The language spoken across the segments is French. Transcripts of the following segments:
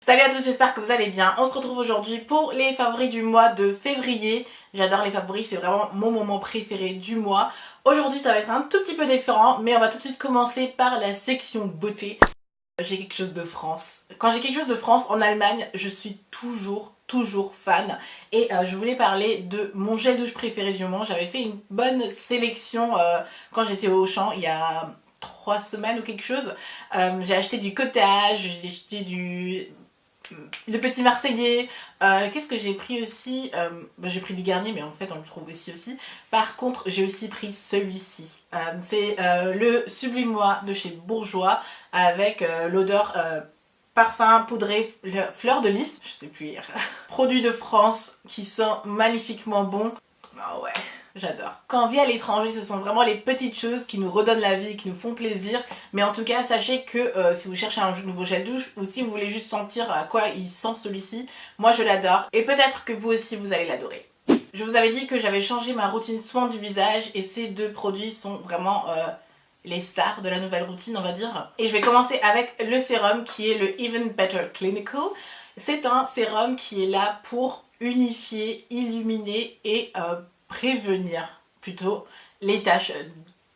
Salut à tous, j'espère que vous allez bien. On se retrouve aujourd'hui pour les favoris du mois de février. J'adore les favoris, c'est vraiment mon moment préféré du mois. Aujourd'hui ça va être un tout petit peu différent, mais on va tout de suite commencer par la section beauté. J'ai quelque chose de France. Quand j'ai quelque chose de France en Allemagne, je suis toujours fan. Et je voulais parler de mon gel douche préféré du moment. J'avais fait une bonne sélection quand j'étais au Auchan il y a 3 semaines ou quelque chose. J'ai acheté du cottage, j'ai acheté le petit Marseillais. Qu'est-ce que j'ai pris aussi j'ai pris du Garnier, mais en fait on le trouve aussi. Par contre, j'ai aussi pris celui-ci. C'est le Sublime-Moi de chez Bourjois avec l'odeur parfum poudré fleur de lys. Je sais plus lire. Produit de France qui sent magnifiquement bon. Ah ouais. J'adore. Quand on vit à l'étranger, ce sont vraiment les petites choses qui nous redonnent la vie, qui nous font plaisir. Mais en tout cas, sachez que si vous cherchez un nouveau gel douche ou si vous voulez juste sentir à quoi il sent celui-ci, moi je l'adore. Et peut-être que vous aussi vous allez l'adorer. Je vous avais dit que j'avais changé ma routine soin du visage et ces deux produits sont vraiment les stars de la nouvelle routine, on va dire. Et je vais commencer avec le sérum qui est le Even Better Clinical. C'est un sérum qui est là pour unifier, illuminer et prévenir plutôt les taches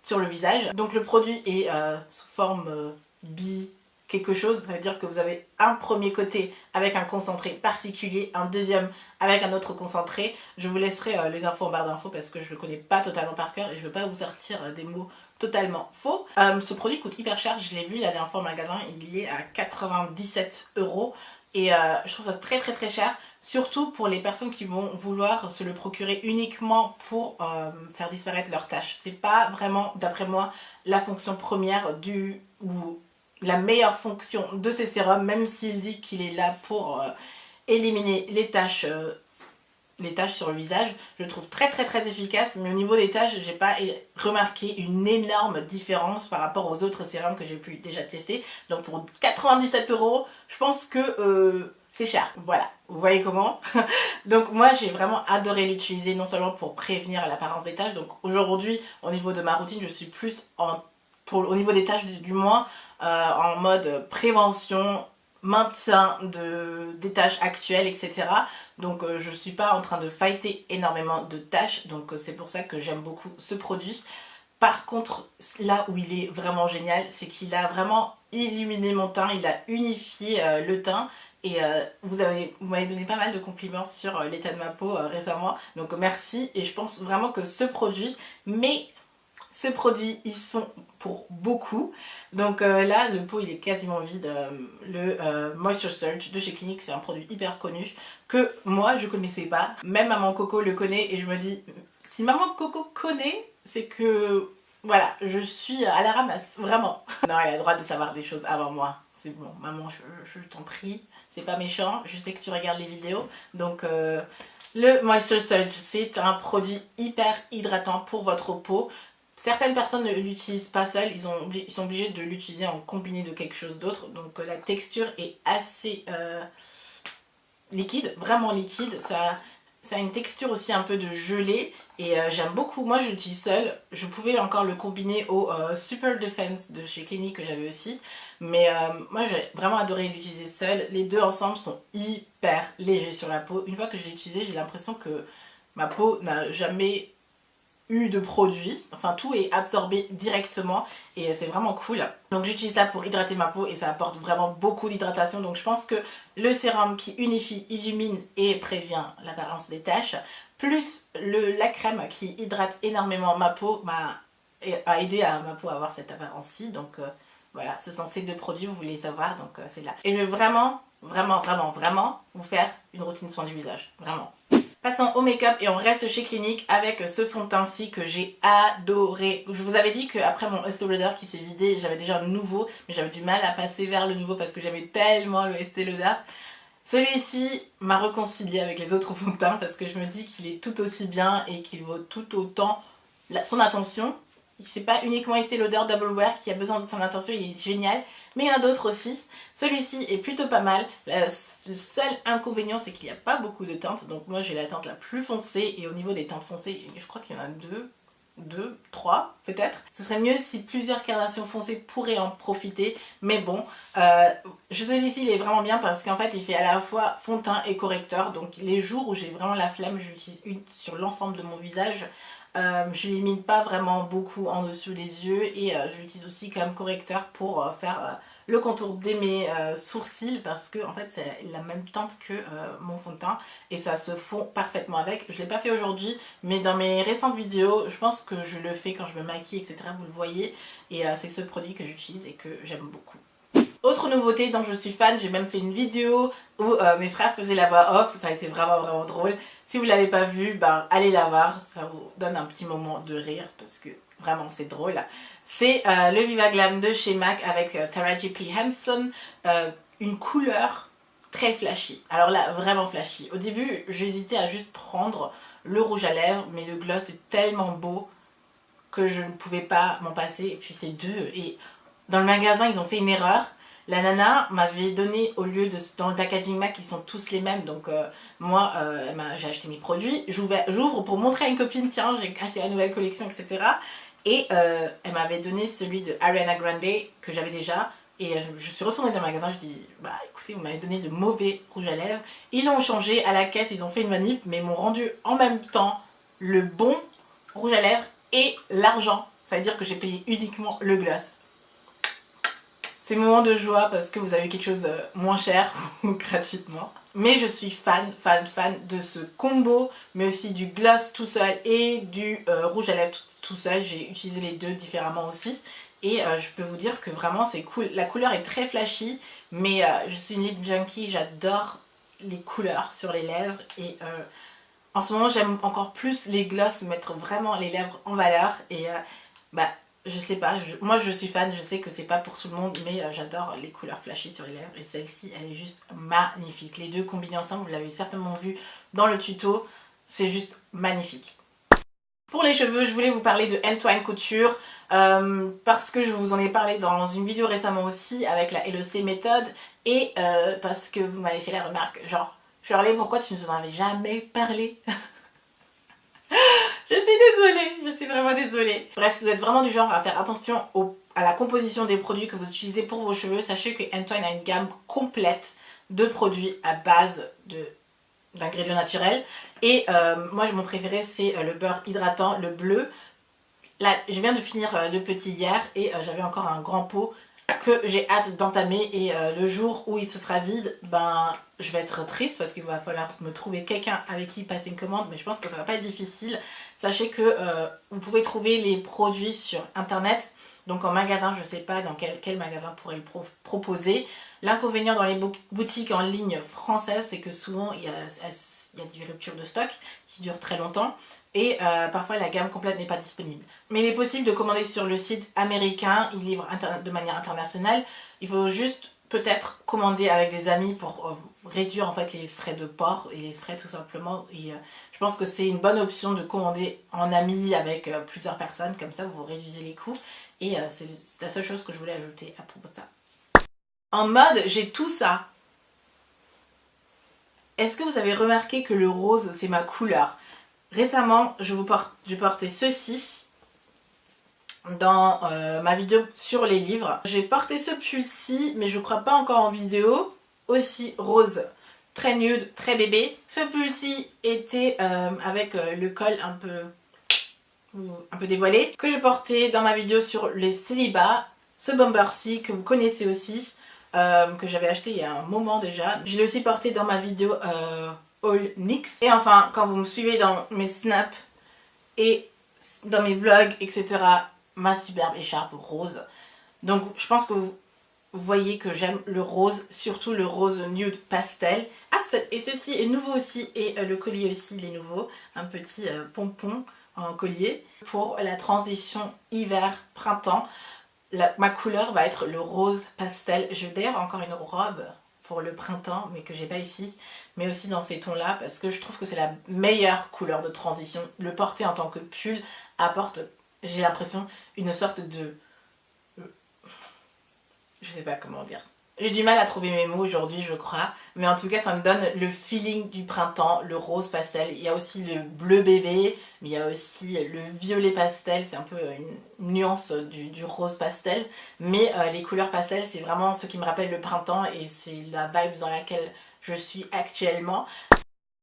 sur le visage. Donc le produit est sous forme bi quelque chose, ça veut dire que vous avez un premier côté avec un concentré particulier, un deuxième avec un autre concentré. Je vous laisserai les infos en barre d'infos parce que je le connais pas totalement par cœur et je veux pas vous sortir des mots totalement faux. Ce produit coûte hyper cher, je l'ai vu la dernière fois au magasin, il est à 97 € et je trouve ça très cher. Surtout pour les personnes qui vont vouloir se le procurer uniquement pour faire disparaître leurs taches. C'est pas vraiment, d'après moi, la fonction première ou la meilleure fonction de ces sérums, même s'il dit qu'il est là pour éliminer les taches sur le visage. Je le trouve très efficace, mais au niveau des taches, j'ai pas remarqué une énorme différence par rapport aux autres sérums que j'ai pu déjà tester. Donc pour 97 €, je pense que c'est cher, voilà, vous voyez comment. Donc moi j'ai vraiment adoré l'utiliser, non seulement pour prévenir l'apparence des taches. Donc aujourd'hui au niveau de ma routine, je suis plus au niveau des taches du moins en mode prévention, maintien des tâches actuelles, etc. Donc je suis pas en train de fighter énormément de tâches, donc c'est pour ça que j'aime beaucoup ce produit. Par contre, là où il est vraiment génial, c'est qu'il a vraiment illuminé mon teint, il a unifié le teint. Et vous m'avez donné pas mal de compliments sur l'état de ma peau récemment, donc merci. Et je pense vraiment que ce produit, ils sont pour beaucoup. Donc là, le pot il est quasiment vide. Le Moisture Surge de chez Clinique, c'est un produit hyper connu que moi je connaissais pas. Même Maman Coco le connaît et je me dis, si Maman Coco connaît, c'est que voilà, je suis à la ramasse, vraiment. Non, elle a le droit de savoir des choses avant moi. C'est bon, maman, je t'en prie. C'est pas méchant, je sais que tu regardes les vidéos. Donc le Moisture Surge, c'est un produit hyper hydratant pour votre peau. Certaines personnes ne l'utilisent pas seul, ils sont obligés de l'utiliser en combiné de quelque chose d'autre. Donc la texture est assez liquide, vraiment liquide. Ça a une texture aussi un peu de gelée et j'aime beaucoup. Moi je l'utilise seule. Je pouvais encore le combiner au Super Defense de chez Clinique que j'avais aussi. Mais moi j'ai vraiment adoré l'utiliser seule. Les deux ensemble sont hyper légers sur la peau. Une fois que je l'ai utilisé, j'ai l'impression que ma peau n'a jamais eu de produit, enfin tout est absorbé directement et c'est vraiment cool. Donc j'utilise ça pour hydrater ma peau et ça apporte vraiment beaucoup d'hydratation. Donc je pense que le sérum qui unifie, illumine et prévient l'apparence des taches, plus la crème qui hydrate énormément ma peau, a aidé à ma peau à avoir cette apparence-ci. Donc voilà, ce sont ces deux produits, vous voulez savoir, donc c'est là. Et je vais vraiment vous faire une routine soin du visage, vraiment. Passons au make-up et on reste chez Clinique avec ce fond de teint-ci que j'ai adoré. Je vous avais dit qu'après mon Estée Lauder qui s'est vidé, j'avais déjà un nouveau, mais j'avais du mal à passer vers le nouveau parce que j'aimais tellement le Estée Lauder. Celui-ci m'a réconcilié avec les autres fonds de teint parce que je me dis qu'il est tout aussi bien et qu'il vaut tout autant son attention. C'est pas uniquement Estée Lauder Double Wear qui a besoin de son attention, il est génial. Mais il y en a d'autres aussi. Celui-ci est plutôt pas mal. Le seul inconvénient, c'est qu'il n'y a pas beaucoup de teintes. Donc moi, j'ai la teinte la plus foncée. Et au niveau des teintes foncées, je crois qu'il y en a deux. 2, 3 peut-être. Ce serait mieux si plusieurs carnations foncées pourraient en profiter, mais bon, celui-ci il est vraiment bien parce qu'en fait il fait à la fois fond de teint et correcteur, donc les jours où j'ai vraiment la flemme, j'utilise une sur l'ensemble de mon visage. Je l'élimine pas vraiment beaucoup en dessous des yeux et j'utilise aussi comme correcteur pour faire le contour de mes sourcils parce que en fait c'est la même teinte que mon fond de teint et ça se fond parfaitement avec. Je l'ai pas fait aujourd'hui mais dans mes récentes vidéos je pense que je le fais quand je me maquille etc, vous le voyez, et c'est ce produit que j'utilise et que j'aime beaucoup. Autre nouveauté dont je suis fan, j'ai même fait une vidéo où mes frères faisaient la voix off, ça a été vraiment drôle. Si vous ne l'avez pas vu, ben, allez la voir, ça vous donne un petit moment de rire parce que vraiment c'est drôle. C'est le Viva Glam de chez MAC avec Taraji P. Henson, une couleur très flashy. Alors là, vraiment flashy. Au début, j'hésitais à juste prendre le rouge à lèvres, mais le gloss est tellement beau que je ne pouvais pas m'en passer. Et puis c'est deux. Et dans le magasin, ils ont fait une erreur. La nana m'avait donné, au lieu de... Dans le packaging MAC, ils sont tous les mêmes. Donc moi, j'ai acheté mes produits. J'ouvre pour montrer à une copine, tiens, j'ai acheté la nouvelle collection, etc. Et elle m'avait donné celui de Ariana Grande que j'avais déjà. Et je suis retournée dans le magasin, je dis, bah écoutez, vous m'avez donné le mauvais rouge à lèvres. Ils l'ont changé à la caisse, ils ont fait une manip, mais m'ont rendu en même temps le bon rouge à lèvres et l'argent. Ça veut dire que j'ai payé uniquement le gloss. C'est moment de joie parce que vous avez quelque chose de moins cher ou gratuitement. Mais je suis fan de ce combo, mais aussi du gloss tout seul et du rouge à lèvres tout seul. J'ai utilisé les deux différemment aussi. Et je peux vous dire que vraiment c'est cool. La couleur est très flashy, mais je suis une lip junkie, j'adore les couleurs sur les lèvres. Et en ce moment j'aime encore plus les gloss, mettre vraiment les lèvres en valeur. Et bah je sais pas, moi je suis fan, je sais que c'est pas pour tout le monde, mais j'adore les couleurs flashy sur les lèvres et celle-ci elle est juste magnifique. Les deux combinés ensemble, vous l'avez certainement vu dans le tuto, c'est juste magnifique. Pour les cheveux, je voulais vous parler de Antoine Couture parce que je vous en ai parlé dans une vidéo récemment aussi avec la LEC méthode et parce que vous m'avez fait la remarque genre Shirley, pourquoi tu nous en avais jamais parlé? Je suis désolée, je suis vraiment désolée. Bref, si vous êtes vraiment du genre à faire attention à la composition des produits que vous utilisez pour vos cheveux, sachez que Antoine a une gamme complète de produits à base d'ingrédients naturels. Et moi, mon préféré, c'est le beurre hydratant, le bleu. Là, je viens de finir le petit hier et j'avais encore un grand pot que j'ai hâte d'entamer et le jour où il se sera vide, ben je vais être triste parce qu'il va falloir me trouver quelqu'un avec qui passer une commande, mais je pense que ça va pas être difficile. Sachez que vous pouvez trouver les produits sur internet, donc en magasin, je sais pas dans quel magasin pourrait le proposer. L'inconvénient dans les boutiques en ligne françaises, c'est que souvent il y a des ruptures de stock qui durent très longtemps. Et parfois la gamme complète n'est pas disponible. Mais il est possible de commander sur le site américain, il livre de manière internationale. Il faut juste peut-être commander avec des amis pour réduire en fait les frais de port et les frais tout simplement. Et je pense que c'est une bonne option de commander en ami avec plusieurs personnes, comme ça vous réduisez les coûts. Et c'est la seule chose que je voulais ajouter à propos de ça. En mode, j'ai tout ça. Est-ce que vous avez remarqué que le rose c'est ma couleur? Récemment, je portais ceci dans ma vidéo sur les livres. J'ai porté ce pull-ci, mais je crois pas encore en vidéo, aussi rose, très nude, très bébé. Ce pull-ci était avec le col un peu dévoilé, que je portais dans ma vidéo sur les célibats. Ce bomber-ci, que vous connaissez aussi, que j'avais acheté il y a un moment déjà. Je l'ai aussi porté dans ma vidéo... All NYX. Et enfin, quand vous me suivez dans mes snaps et dans mes vlogs, etc., ma superbe écharpe rose. Donc je pense que vous voyez que j'aime le rose, surtout le rose nude pastel. Ah, et ceci est nouveau aussi, et le collier aussi il est nouveau. Un petit pompon en collier. Pour la transition hiver-printemps, ma couleur va être le rose pastel. Je vais d'ailleurs encore une robe pour le printemps, mais que j'ai pas ici, mais aussi dans ces tons là parce que je trouve que c'est la meilleure couleur de transition. Le porter en tant que pull apporte, j'ai l'impression, une sorte de, je sais pas comment dire, J'ai du mal à trouver mes mots aujourd'hui, je crois. Mais en tout cas, ça me donne le feeling du printemps, le rose pastel. Il y a aussi le bleu bébé, mais il y a aussi le violet pastel. C'est un peu une nuance du rose pastel. Mais les couleurs pastel, c'est vraiment ce qui me rappelle le printemps et c'est la vibe dans laquelle je suis actuellement.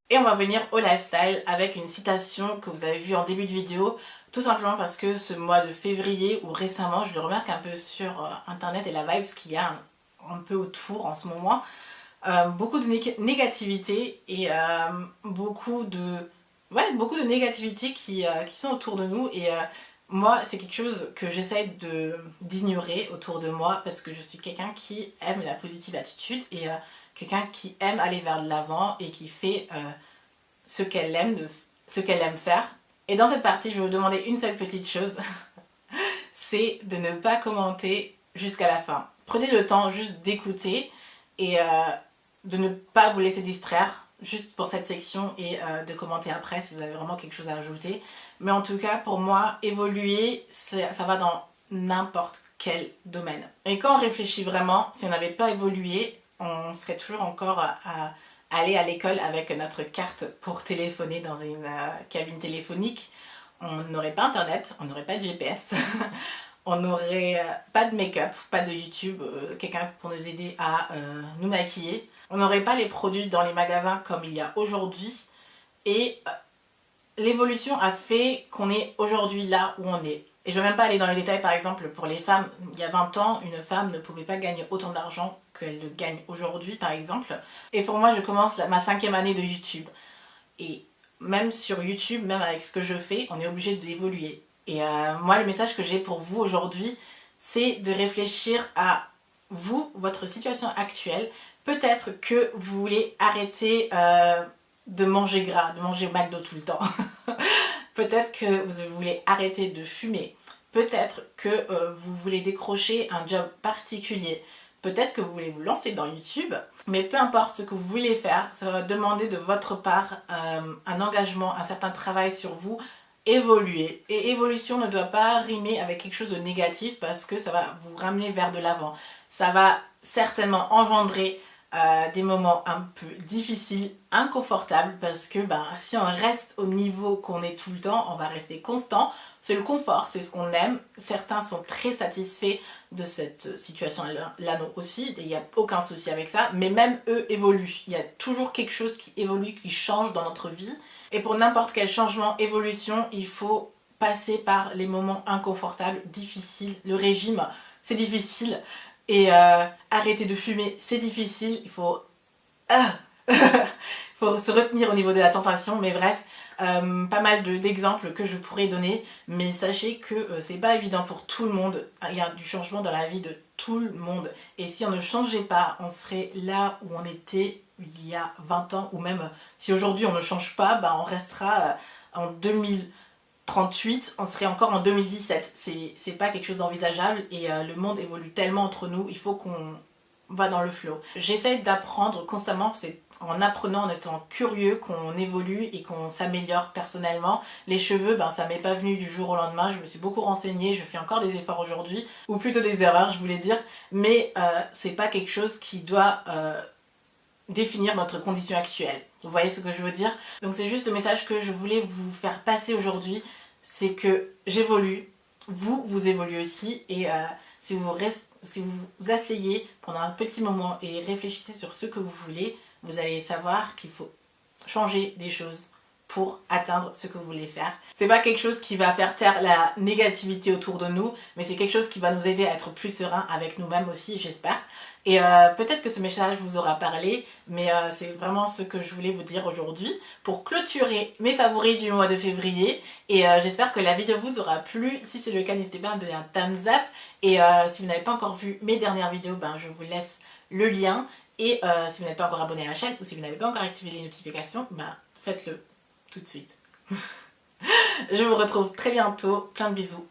Et on va venir au lifestyle avec une citation que vous avez vue en début de vidéo. Tout simplement parce que ce mois de février, ou récemment, je le remarque un peu sur internet et la vibe qu'il y a un peu autour en ce moment, beaucoup de négativité et beaucoup de négativité qui sont autour de nous. Et moi, c'est quelque chose que j'essaie d'ignorer autour de moi parce que je suis quelqu'un qui aime la positive attitude et quelqu'un qui aime aller vers de l'avant et qui fait ce qu'elle aime faire. Et dans cette partie, je vais vous demander une seule petite chose, c'est de ne pas commenter jusqu'à la fin. Prenez le temps juste d'écouter et de ne pas vous laisser distraire juste pour cette section et de commenter après si vous avez vraiment quelque chose à ajouter. Mais en tout cas, pour moi, évoluer, ça va dans n'importe quel domaine. Et quand on réfléchit vraiment, si on n'avait pas évolué, on serait toujours encore à aller à l'école avec notre carte pour téléphoner dans une cabine téléphonique. On n'aurait pas internet, on n'aurait pas de GPS, on n'aurait pas de make-up, pas de YouTube, quelqu'un pour nous aider à nous maquiller. On n'aurait pas les produits dans les magasins comme il y a aujourd'hui. Et l'évolution a fait qu'on est aujourd'hui là où on est. Et je ne vais même pas aller dans les détails, par exemple, pour les femmes. Il y a 20 ans, une femme ne pouvait pas gagner autant d'argent qu'elle le gagne aujourd'hui, par exemple. Et pour moi, je commence ma 5e année de YouTube. Et même sur YouTube, même avec ce que je fais, on est obligé d'évoluer. Et moi, le message que j'ai pour vous aujourd'hui, c'est de réfléchir à vous, votre situation actuelle. Peut-être que vous voulez arrêter de manger gras, de manger McDo tout le temps. Peut-être que vous voulez arrêter de fumer. Peut-être que vous voulez décrocher un job particulier. Peut-être que vous voulez vous lancer dans YouTube. Mais peu importe ce que vous voulez faire, ça va demander de votre part un engagement, un certain travail sur vous. Évoluer. Et évolution ne doit pas rimer avec quelque chose de négatif parce que ça va vous ramener vers de l'avant. Ça va certainement engendrer des moments un peu difficiles, inconfortables, parce que si on reste au niveau qu'on est tout le temps, on va rester constant. C'est le confort, c'est ce qu'on aime. Certains sont très satisfaits de cette situation-là aussi, et il n'y a aucun souci avec ça, mais même eux évoluent. Il y a toujours quelque chose qui évolue, qui change dans notre vie. Et pour n'importe quel changement, évolution, il faut passer par les moments inconfortables, difficiles. Le régime, c'est difficile. Et arrêter de fumer, c'est difficile. Il faut se retenir au niveau de la tentation. Mais bref, pas mal d'exemples que je pourrais donner. Mais sachez que c'est pas évident pour tout le monde. Il y a du changement dans la vie de tout le monde. Et si on ne changeait pas, on serait là où on était il y a 20 ans. Ou même si aujourd'hui on ne change pas, on restera en 2038, on serait encore en 2017. C'est pas quelque chose d'envisageable et le monde évolue tellement entre nous, il faut qu'on va dans le flow. J'essaie d'apprendre constamment, c'est en apprenant, en étant curieux, qu'on évolue et qu'on s'améliore personnellement. Les cheveux, ça m'est pas venu du jour au lendemain, je me suis beaucoup renseignée, je fais encore des efforts aujourd'hui, ou plutôt des erreurs je voulais dire, mais c'est pas quelque chose qui doit définir notre condition actuelle. Vous voyez ce que je veux dire? Donc c'est juste le message que je voulais vous faire passer aujourd'hui, c'est que j'évolue, vous évoluez aussi, et si vous asseyez pendant un petit moment et réfléchissez sur ce que vous voulez, vous allez savoir qu'il faut changer des choses pour atteindre ce que vous voulez faire. C'est pas quelque chose qui va faire taire la négativité autour de nous, mais c'est quelque chose qui va nous aider à être plus serein avec nous-mêmes aussi, j'espère. Et peut-être que ce message vous aura parlé, mais c'est vraiment ce que je voulais vous dire aujourd'hui pour clôturer mes favoris du mois de février. Et j'espère que la vidéo vous aura plu. Si c'est le cas, n'hésitez pas à me donner un thumbs up. Et si vous n'avez pas encore vu mes dernières vidéos, je vous laisse le lien. Et si vous n'êtes pas encore abonné à la chaîne ou si vous n'avez pas encore activé les notifications, faites-le tout de suite. Je vous retrouve très bientôt. Plein de bisous.